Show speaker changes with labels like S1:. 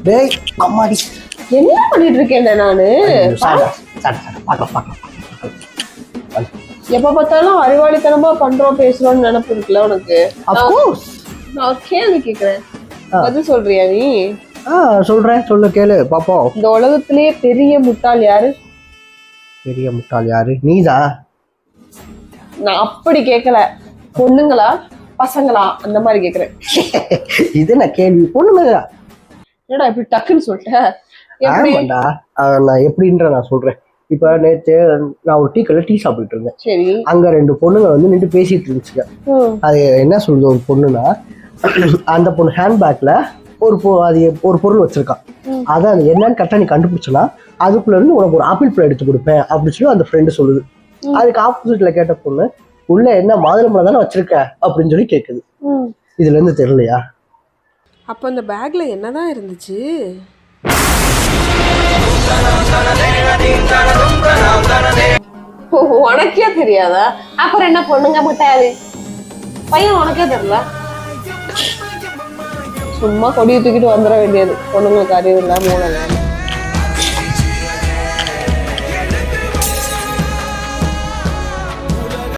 S1: டேய் அம்மாடி
S2: என்ன பண்ணிட்டு இருக்கேன் நானு? எப்ப பார்த்தாலும் அறிவாளித்தனமா பண்றோம் பேசுறோம்னு நினைப்பு இருக்குல்ல உனக்கு? நான் கேள்வி கேக்குறேன், பதில் சொல்றியா நீ?
S1: சொல்றேன், சொல்லு, கேளு பாப்போம்.
S2: இந்த உலகத்திலேயே பெரிய முட்டாள் யாரு?
S1: பெரிய முட்டாள் யாரு? நீதான்.
S2: நான் அப்படி கேட்கல, பொண்ணுங்களா பசங்களா அந்த மாதிரி கேக்குறேன்.
S1: இது நான் கேள்வி பொண்ணுங்களா?
S2: என்னடா இப்படி டக்குன்னு சொல்லிட்டேன்?
S1: ஆமாண்டா, நான் எப்படின்ற நான் சொல்றேன். இப்ப நேற்று நான் ஒரு டீ சாப்பிட்டு இருந்தேன்.
S2: சரி, அங்க
S1: 2 பொண்ணுங்க வந்து நின்று பேசிட்டு இருந்துச்சுங்க. அது என்ன சொல்லுது, ஒரு பொண்ணுனா அந்த பொண்ணு ஹேண்ட்பேக்ல ஒரு பொருள் வச்சிருக்கான். அதான் அது என்னன்னு கரெக்டா நீ கண்டுபிடிச்சனா அதுக்குள்ள இருந்து உனக்கு ஒரு ஆப்பிள் பழம் எடுத்து கொடுப்பேன் அப்படின்னு சொல்லி அந்த ஃப்ரெண்டு சொல்லுது. அதுக்கு ஆப்போசிட்ல கேட்ட பொண்ணு உள்ள என்ன மாதுளம்பழம் தானே வச்சிருக்க அப்படின்னு சொல்லி கேக்குது. இதுல இருந்து தெரியலையா?
S2: அப்ப அந்த பேக்ல என்னதான் இருந்துச்சு? உனக்கே தெரியாதா? அப்புறம் என்ன பொண்ணுங்க முட்டாது பையன் உனக்கே தெரியல? சும்மா கொடியை தூக்கிட்டு வந்துட வேண்டியது, பொண்ணுங்களுக்கு அறிவு இல்லாம.